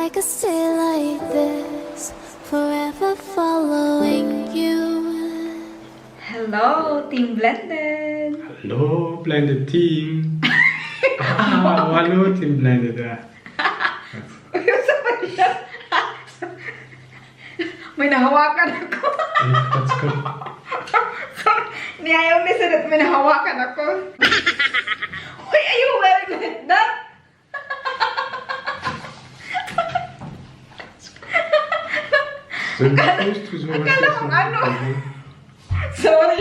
I could stay like this, forever following you. Hello, Team Blended! Hello, Blended Team! Hello, Team Blended. May nahawakan ako. Let's go. Niyayaw ni Sadat, may nahawakan ako. Why are you wearing like that? Akala kong ano. Sorry.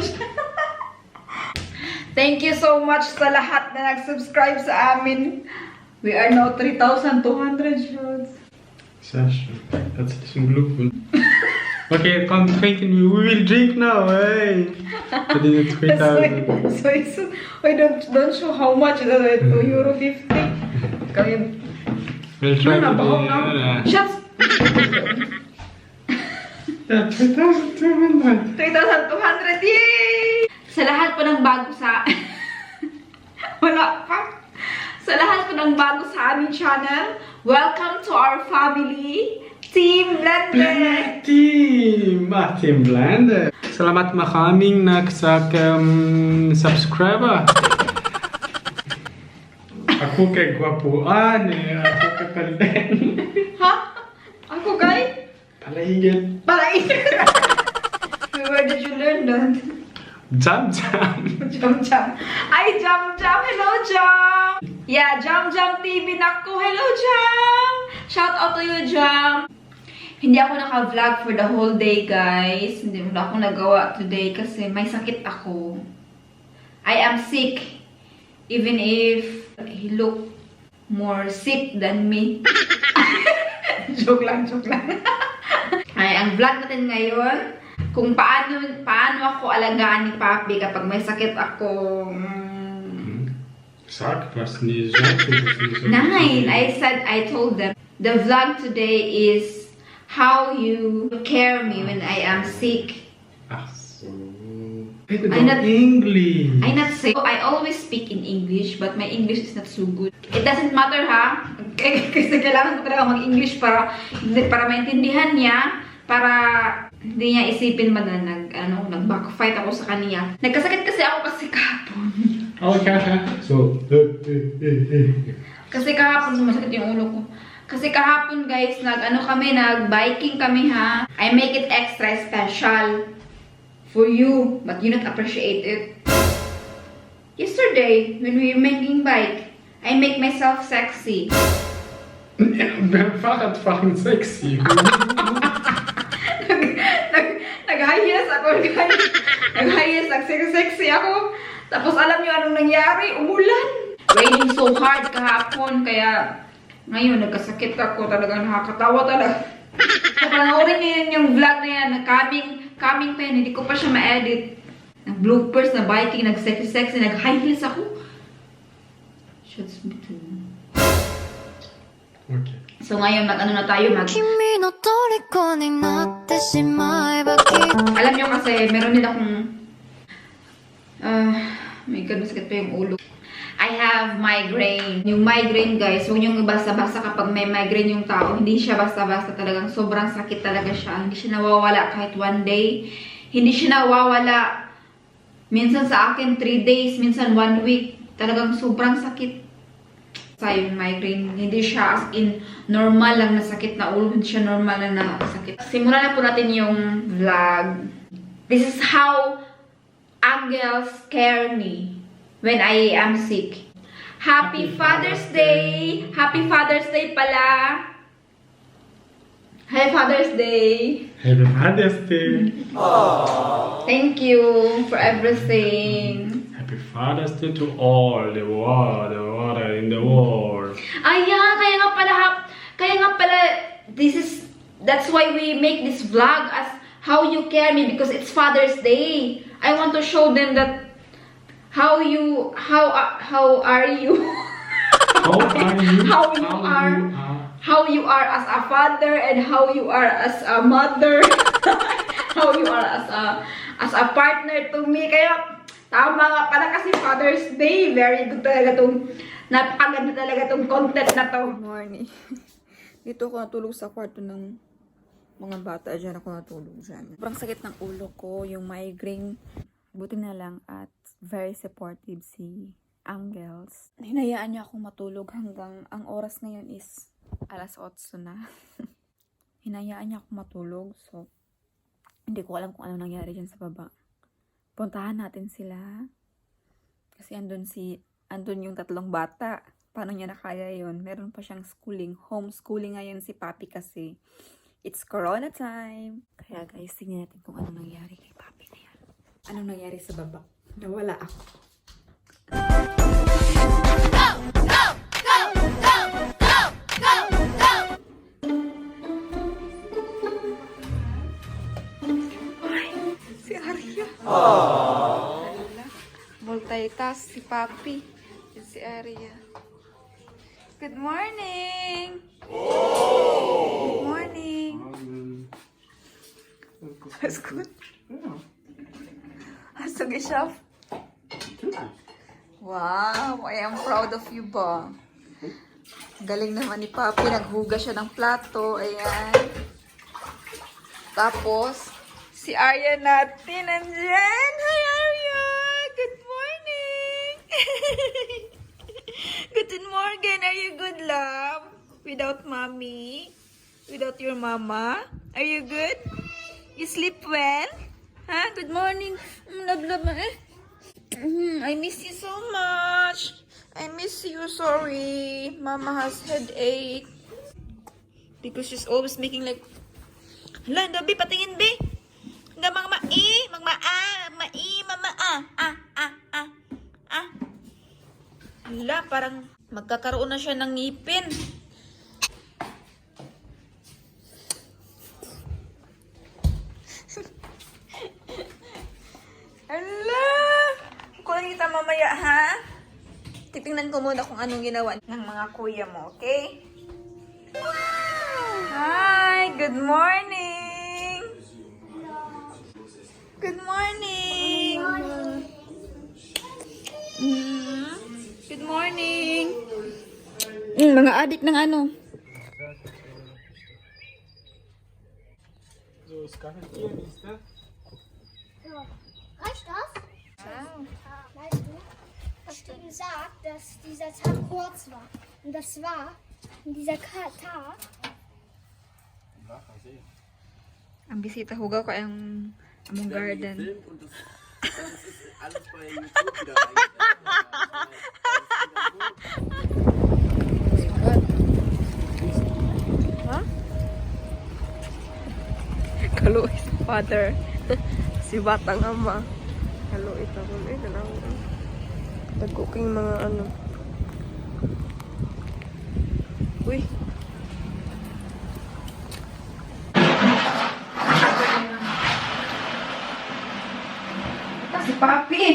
Thank you so much sa lahat na nag-subscribe sa amin. We are now 3,200 views. Sasha, that's some glue. Okay, come drink and we will drink now, hey! I did it 3,000. So don't show how much is it, €2.50. Kaya, We'll try to do shots! Yeah, 3,200. 3,200, yay! Sa lahat po ng bago sa... Wala pa. Sa lahat po ng bago sa aming channel, welcome to our family, Team Blended! Blended Team! Team Blended! Salamat maraming subscriber. Ako kay gwapuan eh. Ako kay palden. Ha? Ako, guy? Palahigit. Palaitin! Where did you learn that? Jam jam. Jam Jam. Ay, Jam Jam! Hello, Jam! Yeah, Jam Jam TV na ko. Hello, Jam! Shout out to you, Jam! Hindi ako naka-vlog for the whole day, guys. Hindi mo na ako nagawa today kasi may sakit ako. I am sick. Even if he look more sick than me. Joke lang, joke lang. Ay, ang vlog natin ngayon, kung paano ako alagaan ni Papi kapag may sakit ako. Sag, was nie Nine, I told them. The vlog today is how you care me when I am sick. Ach so. I'm not English. I not say. I always speak in English, but my English is not so good. It doesn't matter, ha? Kasi kailangan ko talaga mag-English para maintindihan niya, para hindi niya isipin man na nag-backfight ako sa kanya. Nagkasakit kasi ako kasi kahapon. Okay, so. Kasi kahapon sumasakit yung ulo ko. Kasi kahapon, guys, nag-biking kami, ha? I make it extra special for you, but you not appreciate it. Yesterday, when we were making bike, I make myself sexy. Fahrradfahren sexy. Nag-high heels ako, guys. Nag-high heels, nag-sexy ako. Tapos alam niyo anong nangyari? Umulan. Raining so hard kahapon, kaya ngayon nagkasakit ako. Talagang nakakatawa talaga. So, panoorin niyo yun yung vlog na yan, coming pa yan, hindi ko pa siya ma-edit. Nag-bloopers, na biking, nag-sexy, nag-high heels ako. Shots between. Okay. So ngayon, alam niyo kasi, meron din akong... my God, masakit pa yung ulo. I have migraine. Yung migraine, guys, huwag niyong basta-basta kapag may migraine yung tao. Hindi siya basta-basta, talagang sobrang sakit talaga siya. Hindi siya nawawala kahit one day. Hindi siya nawawala. Minsan sa akin, 3 days, minsan 1 week. Talagang sobrang sakit. Sa yung migraine, hindi siya as in normal lang na sakit na ulo. Hindi siya normal lang na sakit. Simulan na po natin yung vlog. This is how angels scare me when I am sick. Happy Father's Day! Happy Father's Day pala! Happy Father's Day! Happy Father's Day! Thank you for everything. Happy Father's Day to all the water in the world. Yeah, kaya nga pala, that's why we make this vlog as how you care me because it's Father's Day. I want to show them that how are you? How you are as a father and how you are as a mother. How you are as a partner to me. Kaya tama nga pala kasi Father's Day. Very good talaga napakaganda talaga tong content na to. Morning. Dito ako natulog sa kwarto ng mga bata. Diyan ako natulog dyan. Sobrang sakit ng ulo ko, yung migraine. Buti na lang at very supportive si Angels. Hinayaan niya akong matulog hanggang ang oras ngayon is alas 8 na. Hinayaan niya akong matulog. So, hindi ko alam kung ano nangyari dyan sa baba. Puntahan natin sila. Kasi andun yung 3 bata. Paano niya nakaya yun? Meron pa siyang schooling. Homeschooling ngayon si Papi kasi it's Corona time. Kaya guys, tingnan natin kung ano nangyari kay Papi na yan. Anong nangyari sa baba? Nawala ako. Si Arya. Multitask si Papi. Yan si Arya. Good morning! Good morning! That's good. Hast du geschafft? Wow! I am proud of you ba? Galing naman ni Papi. Naghugas siya ng plato. Ayan. Tapos, si Arya natin nandyan. Hi, Arya! Good morning! Good morning! Are you good, love? Without mommy? Without your mama? Are you good? You sleep well? Huh? Good morning. Love, love. I miss you so much. I miss you. Sorry. Mama has headache. Because she's always making like... Hala, Dabi, patingin, Bi. Hanggang mga ma-i. Ma-i, mama, Hala, parang magkakaroon na siya ng ngipin. Hala! Kulang kita mamaya, ha? Titingnan ko muna kung anong ginawa ng mga kuya mo, okay? Hi! Good morning! Good morning! Good morning! Mga adik ng ano? So, es garantieren ist das? Reicht das? Wow. Weißt du, hast du gesagt, dass dieser Tag kurz war. Und das war in dieser Tag. Ang bisita hugaw ko ang among garden. Und das ist alles bei YouTube wieder reingegangen. Ha? Kaluoy si father. Si batang ama. Kaluoy ito. Nag-cooking mga ano. Uy. Ito si Papi.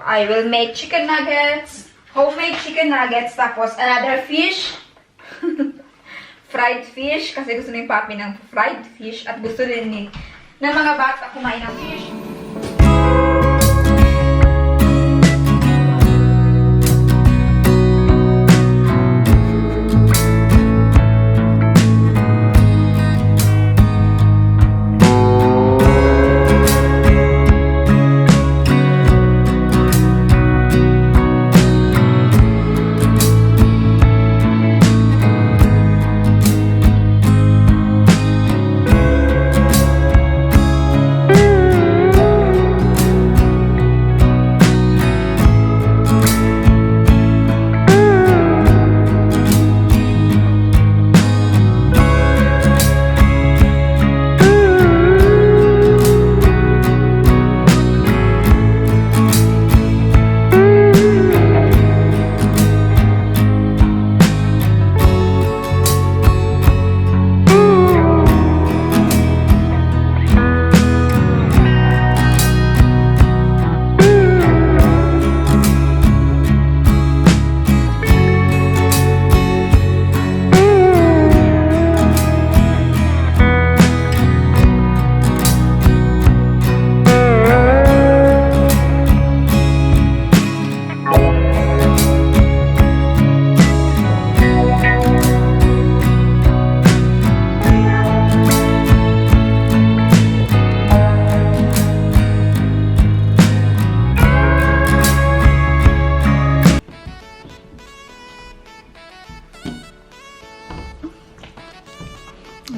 I will make chicken nuggets. Homemade chicken nuggets. Tapos another fish. Fried fish. Kasi gusto ni Papi ng fried fish. At gusto din ni ng mga bata kumain ng fish.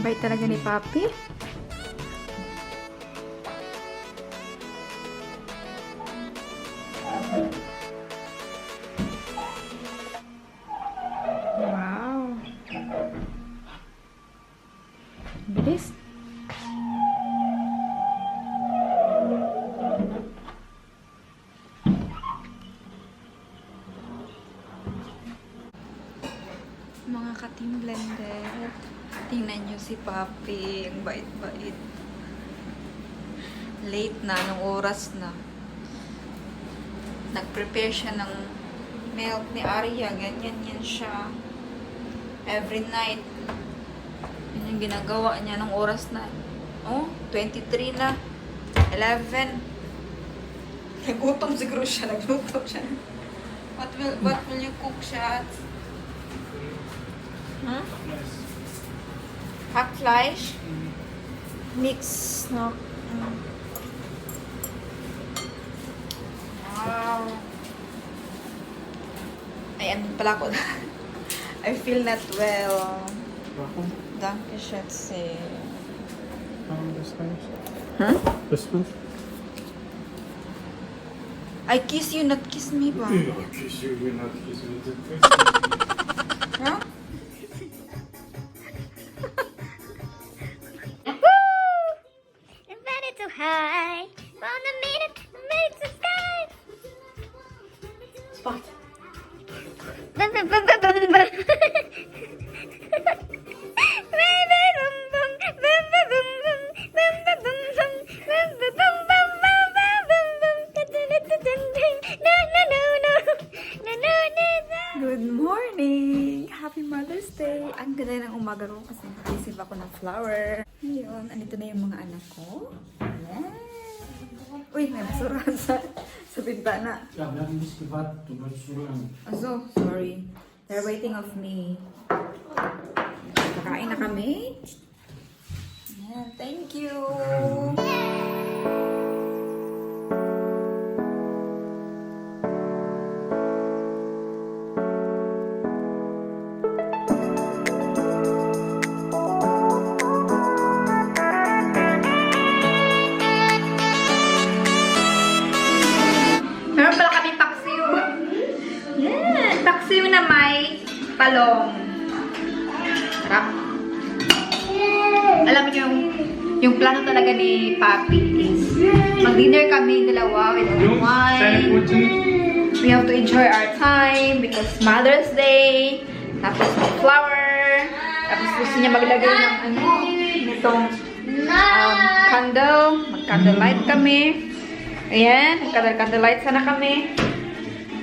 Bait talaga ni Papi. Wow. Bilis. Mga ka-team blender. Tingnan nyo si Papi. Ang bait-bait. Late na. Anong oras na? Nag-prepare siya ng milk ni Arya. Ganyan yan siya. Every night. Yan yung ginagawa niya. Anong oras na? Oh, 23 na. 11. Nagutom siguro siya. Nagluto siya. What will you cook, Shats? Huh? Hackfleisch? Mix, no? Wow. Ayan pala ko. I feel not well. Warum? Danke, Schätze. Warum das nicht? Huh? Das nicht? I kiss you, not kiss me ba? Ja, kiss you, you're not kissing me. Huh? Invited to high. Found a minute to sky. Spot. Bum, bum, bum, bum, bum, bum. Good morning! Happy Mother's Day! Ang ganda ng umaga ko kasi nakaisip ako ng flower. Ngayon, andito na yung mga anak ko. Ayan. Uy, may basurahan sa bintana. Ja, wir haben nicht gewartet, du wolltest so lange. Also, sorry. They're waiting of me. Kakain na kami. Ayan, thank you! Meron pala kami paksiw. Yan, paksiw na may talong. Sarap. Alam niyo yung plano talaga ni Papi is mag-dinner kami dalawa with Jungs, wine. Zähneputzen. We have to enjoy our time because Mother's Day. Tapos may flower. Tapos gusto niya maglagay ng ano, nitong candle. Mag-candlelight kami. Ayan, mag-candlelight sana kami.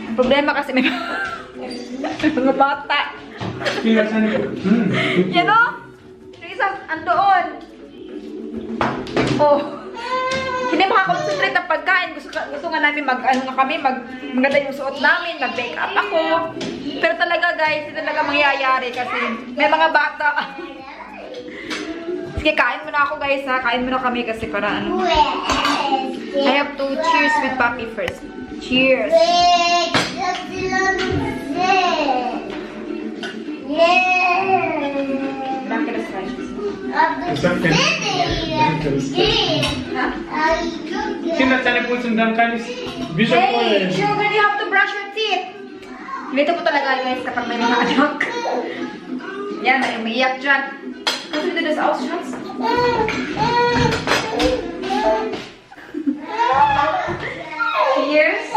Ang problema kasi may mga bata. Spiel das Zähneputzen. Yan o! Yung isang andoon. Oh. Hindi makakonsentrate ang pagkain. Gusto nga namin maganda yung suot namin, mag-make up ako. Pero talaga guys, hindi talaga mangyayari kasi may mga bata. Sige, kain muna ako guys ha. Kain muna kami kasi para ano. I have to cheers with Papi first. Cheers! Danke, das reicht. Ich sag kein Kinder, Zähneputzen, dann kann ich Bischof Hey, holen. children, you have to brush your teeth. Ganito po talaga guys kapag may mga anak. Yan, may umiiyak dyan. Kannst du das Schatz? Cheers.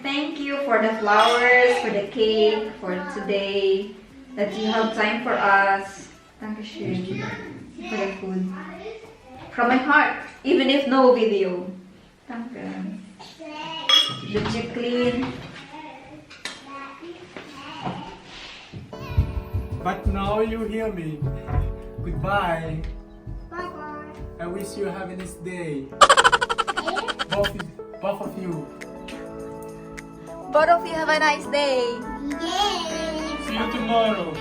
Thank you for the flowers, for the cake, for today. That you have time for us. Dankeschön. For the food. From my heart. Even if no video. Danke. Did you clean? But now you hear me. Goodbye. Bye-bye. I wish you have a nice day. Both of you. Both of you have a nice day. Yay! See you tomorrow.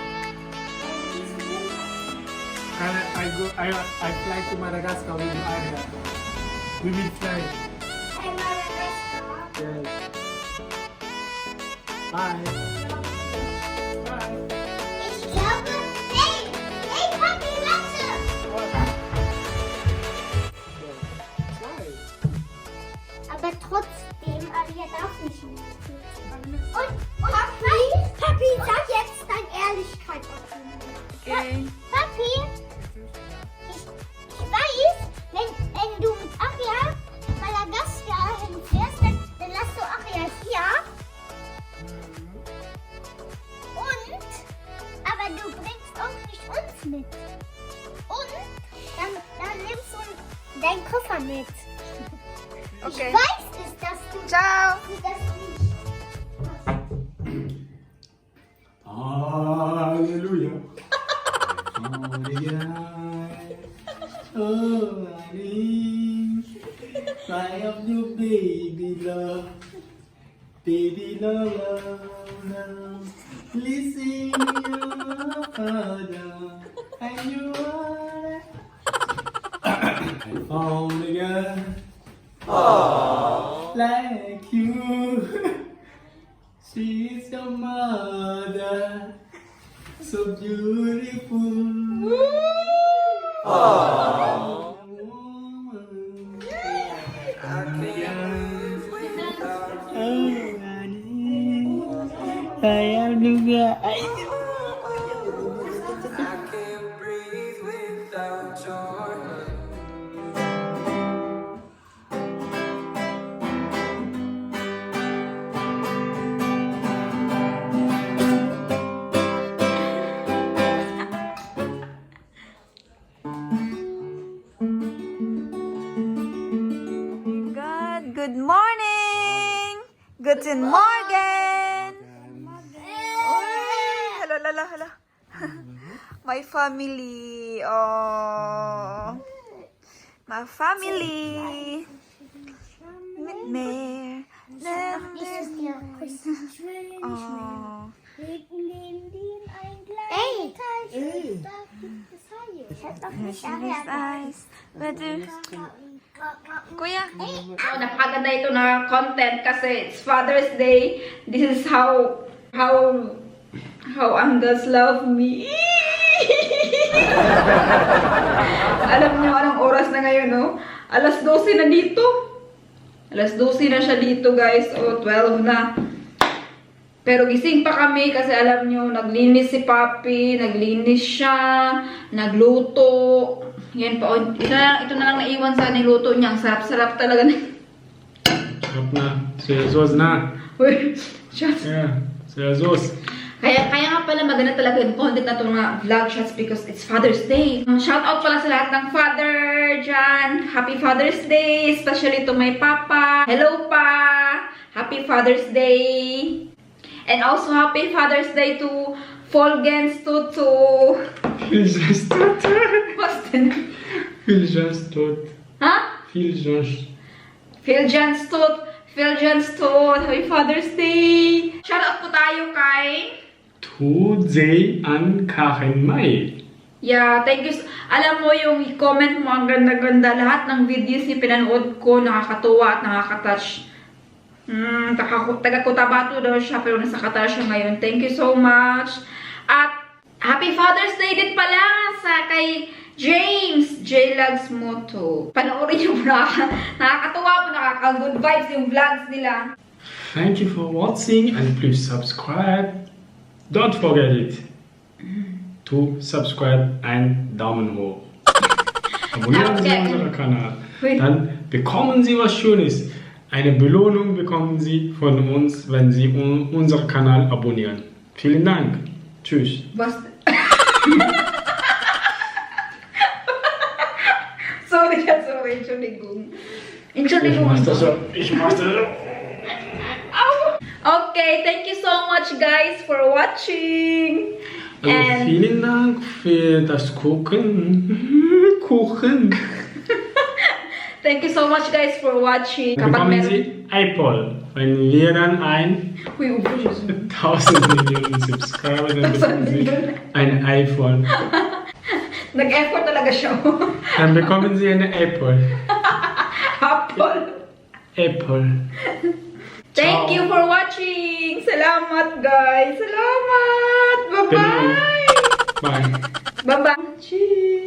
I fly to Madagascar with Arya. We will fly. Hey, Madagascar. Yes. Bye. Bye. Ich glaube, hey, nicht mehr. Und Papi, sag jetzt deine Ehrlichkeit dazu. Okay. Papi, ich weiß, wenn du mit Aria Madagaskar hinfährst, dann lass du Aria hier. Aber du bringst auch nicht uns mit. Und dann nimmst du deinen Koffer mit. Okay. Ich weiß es, dass du Ciao. das nicht. Halleluja. Oh, honey, I am your baby love. Baby love, love, love. Listen, your father, and you are. I found a girl like you. She's your mother, so beautiful. Oh, I am the guy. I can't breathe without your love. Good morning! Guten Morgen! Hala, hala, hala. My family. Oh. My family. Mit mir. Dieses Jahr. Oh. Ey! Da gibt es Haie. Ich hätte doch nicht Nice. Kuya. Oh, napakaganda ito na content kasi it's Father's Day. This is how Angus love me. Alam niyo anong oras na ngayon, no? Alas 12 na dito. Alas 12 na siya dito, guys. O, 12 na. Pero gising pa kami kasi alam niyo, naglinis si Papi, naglinis siya, nagluto. Yan pa. Ito na lang naiwan sa niluto niya. Ang sarap-sarap talaga na. Sarap na. Seryosos na. Uy, shots. Yeah, seryosos. Kaya nga pala maganda talaga yung content na itong vlog shots because it's Father's Day. Shout out pala sa lahat ng father dyan. Happy Father's Day, especially to my papa. Hello pa! Happy Father's Day! And also Happy Father's Day to Folgens Tutu. Filjas tot. What's the name? Filjas tot. Huh? Filjas. Philjan's Tot. Happy Father's Day! Shout out po tayo kay... Tudzey an Karen May. Yeah, thank you. Alam mo yung comment mo, ang ganda-ganda. Lahat ng videos ni pinanood ko, nakakatuwa at nakakatouch. Taga Cotabato daw siya, pero nasa Qatar siya ngayon. Thank you so much. At Happy Father's Day din pala sa kay James J. Lags Moto. Panoorin niyo po, nakakatuwa po, nakaka-good vibes yung vlogs nila. Thank you for watching and please subscribe. Don't forget it. To subscribe and Daumen hoch. Abonnieren Sie unseren Kanal. Dann bekommen Sie was Schönes. Eine Belohnung bekommen Sie von uns, wenn Sie unseren Kanal abonnieren. Vielen Dank. Tschüss. Was? sorry. Entschuldigung. Ich mach das so. Okay, thank you so much guys for watching. And Vielen Dank für das Kuchen. thank you so much guys for watching. Bekommen Sie Apple. Wenn wir dann 1000 Millionen Subscriber, dann bekommen Sie ein iPhone. Nag-effort talaga siya. Dann bekommen Sie eine Apple. Apple. Thank you for watching. Salamat guys. Salamat. Bye-bye. Bye. Bye-bye. Cheers.